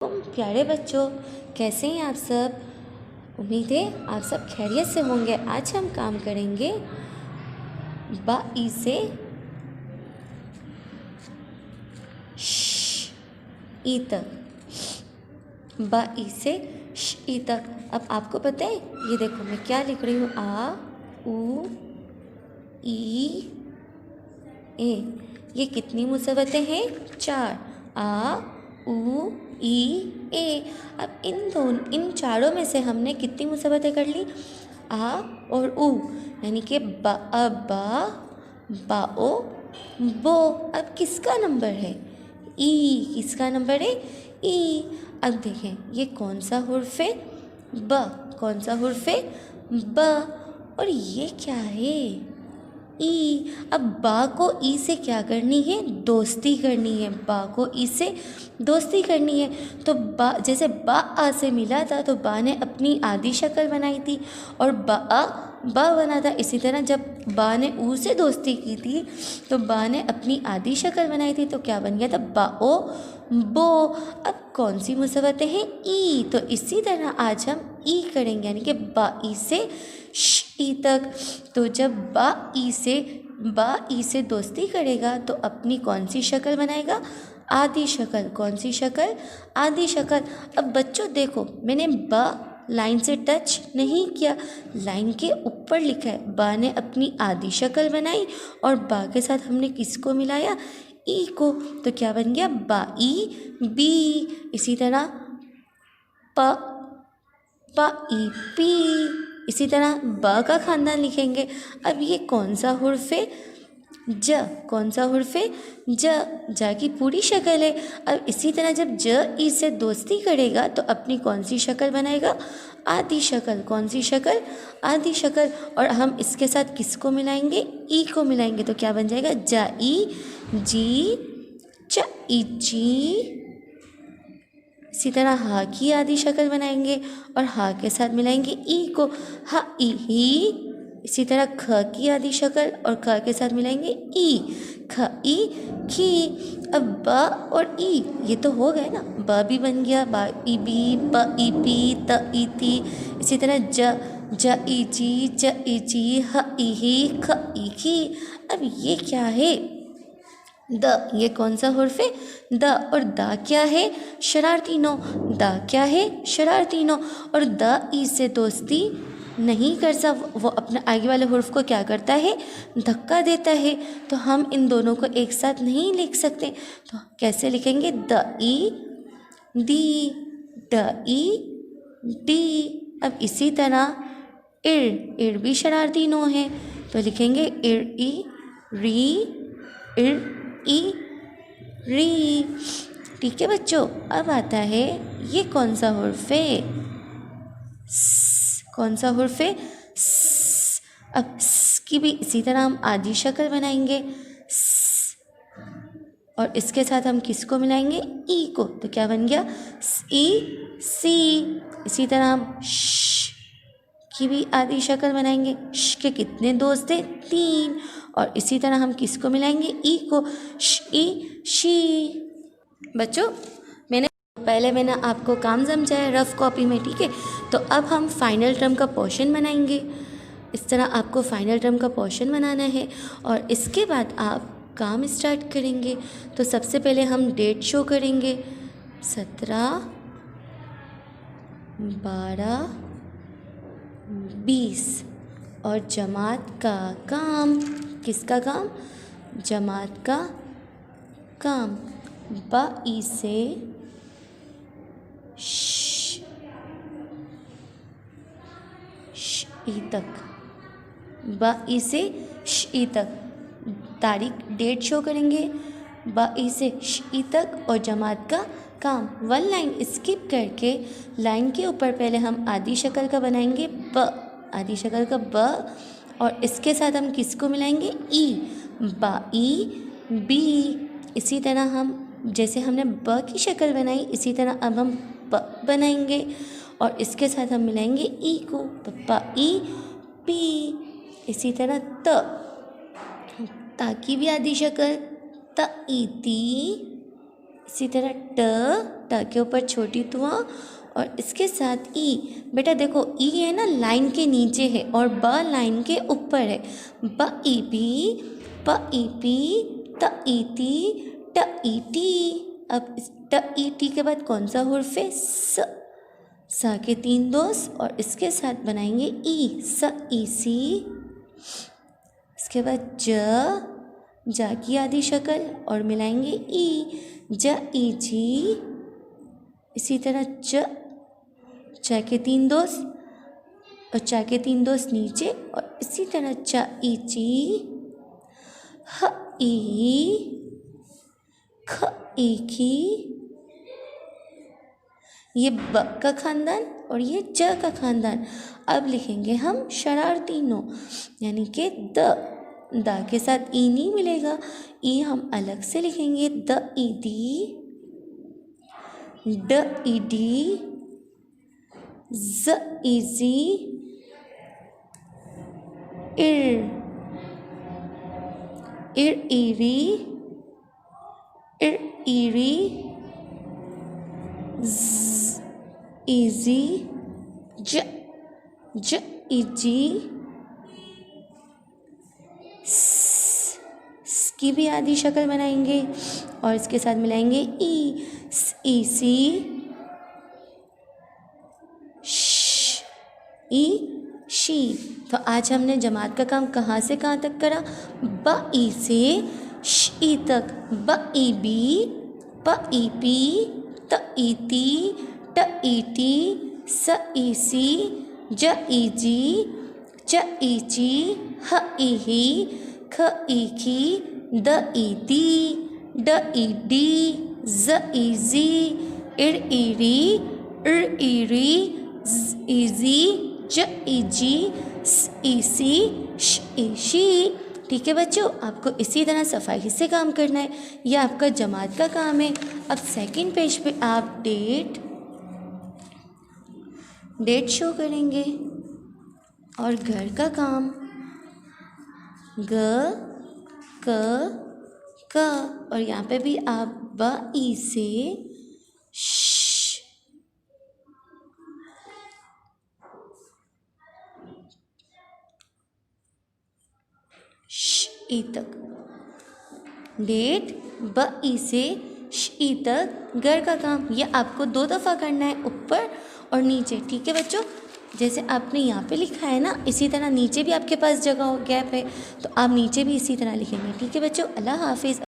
प्यारे बच्चों, कैसे हैं आप सब। उम्मीद है आप सब खैरियत से होंगे। आज हम काम करेंगे बा ई से श ई तक। बा ई से श ई तक। अब आपको पता है, ये देखो मैं क्या लिख रही हूँ। आ उ ई ए। ये कितनी मुसीबतें हैं? 4। आ उ ई ए। अब इन चारों में से हमने कितनी मुसीबतें कर ली? आ और उ, यानी कि बा बाओ बो। अब किसका नंबर है? ई। किसका नंबर है? ई। अब देखें ये कौन सा हुर्फ है? ब। कौन सा हुर्फ है? ब। और ये क्या है? ई। अब बा को ई से क्या करनी है? दोस्ती करनी है। बा को ई से दोस्ती करनी है। तो बा, जैसे बा आ से मिला था तो बा ने अपनी आधी शक्ल बनाई थी और बा बना था। इसी तरह जब बा ने ऊ से दोस्ती की थी तो बा ने अपनी आधी शक्ल बनाई थी, तो क्या बन गया था? बाओ बो। अब कौन सी मुसीबतें हैं? ई। तो इसी तरह आज हम ई करेंगे, यानी कि बा ई से श ई तक। तो जब बा ई से दोस्ती करेगा तो अपनी कौन सी शक्ल बनाएगा? आधी शक्ल। कौन सी शक्ल? आधी शक्ल। अब बच्चों देखो, मैंने बा लाइन से टच नहीं किया, लाइन के ऊपर लिखा है। बा ने अपनी आधी शक्ल बनाई और बा के साथ हमने किसको मिलाया? ई को। तो क्या बन गया? बा ई बी। इसी तरह पा ई पी। इसी तरह ब का खानदान लिखेंगे। अब ये कौन सा हुर्फ है? ज। कौन सा हुर्फ है? ज की पूरी शक्ल है। अब इसी तरह जब ज ई से दोस्ती करेगा तो अपनी कौन सी शक्ल बनाएगा? आधी शक्ल। कौन सी शक्ल? आधी शक्ल। और हम इसके साथ किसको मिलाएंगे? ई को मिलाएंगे। तो क्या बन जाएगा? जा ई जी च ई जी। इसी तरह हा की आधी शक्ल बनाएंगे और हा के साथ मिलाएंगे ई को। हा ई ही। इसी तरह ख की आधी शक्ल और ख के साथ मिलाएंगे ई। ख ई खी। अब ब और ई ये तो हो गए ना, ब भी बन गया, बा ई बी, प ई पी, त ई ती। इसी तरह ज ई जी, च ई जी, ह ई ही, ख ई खी। अब ये क्या है? द। ये कौन सा हुर्फ है? द। और दा क्या है? शरारती नो। दा क्या है? शरारती नो। और द ई से दोस्ती नहीं करता, वो अपने आगे वाले हुर्फ को क्या करता है? धक्का देता है। तो हम इन दोनों को एक साथ नहीं लिख सकते, तो कैसे लिखेंगे? The E the, the E D. अब इसी तरह इर भी शरारती नो है, तो लिखेंगे इर ई री, इर ई री। ठीक है बच्चों, अब आता है ये कौन सा हुर्फ है? कौन सा हुर्फ है? अब की भी इसी तरह हम आधी शक्ल बनाएंगे और इसके साथ हम किसको मिलाएंगे? ई को। तो क्या बन गया? ई सी। इसी तरह हम श की भी आधी शक्ल बनाएंगे। श के कितने दोस्त थे? 3। और इसी तरह हम किसको मिलाएंगे? ई को। श ई शी। बच्चों पहले मैंने आपको काम समझाया रफ कॉपी में, ठीक है। तो अब हम फाइनल टर्म का पोर्शन बनाएंगे। इस तरह आपको फाइनल टर्म का पोर्शन बनाना है और इसके बाद आप काम स्टार्ट करेंगे। तो सबसे पहले हम डेट शो करेंगे, 17, 12, 20। और जमात का काम, किसका काम? जमात का काम। बा ई से श ई तक। बा ई से श ई तक। तारीख, डेट शो करेंगे, बा ई से श ई तक और जमात का काम। 1 लाइन स्किप करके लाइन के ऊपर पहले हम आधी शक्ल का बनाएंगे ब, आधी शक्ल का ब। और इसके साथ हम किसको मिलाएंगे? ई। बा ई बी। इसी तरह हम जैसे हमने ब की शक्ल बनाई, इसी तरह अब हम ब बनाएंगे और इसके साथ हम मिलाएंगे ई को। पा ई पी। इसी तरह ता की भी आधी शक्ल, त ई ती। इसी तरह ट ट के ऊपर छोटी तुआ और इसके साथ ई। बेटा देखो ई है ना लाइन के नीचे है और ब लाइन के ऊपर है। ब ई पी, प ई पी, त ई ती, ट ई टी। अब इस ट ई टी के बाद कौन सा हुर्फ है? सा के 3 दोस्त और इसके साथ बनाएंगे ई, स ई सी। इसके बाद जा की आधी शक्ल और मिलाएंगे ई, ज ई जी। इसी तरह च के 3 दोस्त और च के 3 दोस्त नीचे और इसी तरह च ई ची, ह ई, ख ई की। ये ब का खानदान और ये ज का खानदान। अब लिखेंगे हम शरारती नो, यानी कि द के साथ ई नहीं मिलेगा, ई हम अलग से लिखेंगे। द ई दी, ड ई डी, ज ई जी, इर ईरी, इर ईरी, ज इजी, ज इजी। स की भी आधी शक्ल बनाएंगे और इसके साथ मिलाएंगे ई, ई सी, श ई शी। तो आज हमने जमात का काम कहाँ से कहाँ तक करा? ब ई से श ई तक। ब ई बी, प ई पी, त ई ती, ट ई टी, स ई सी, ज ई जी, च ई ची, ह ई ही, ख ई खी, द ई दी, ड ई डी, ज ई जी, इर ईरी, इर ईरी, ज ई जी, ज ई जी, स ई सी, श ई शी। ठीक है बच्चों, आपको इसी तरह सफाई से काम करना है। यह आपका जमात का काम है। अब सेकंड पेज पे आप डेट शो करेंगे और घर का काम ग क और यहाँ पे भी आप ब ई से श ई तक। डेट ब ई से श ई तक घर का काम। ये आपको 2 दफ़ा करना है, ऊपर और नीचे। ठीक है बच्चों, जैसे आपने यहाँ पे लिखा है ना, इसी तरह नीचे भी आपके पास जगह गैप है तो आप नीचे भी इसी तरह लिखेंगे। ठीक है बच्चों, अल्लाह हाफिज़।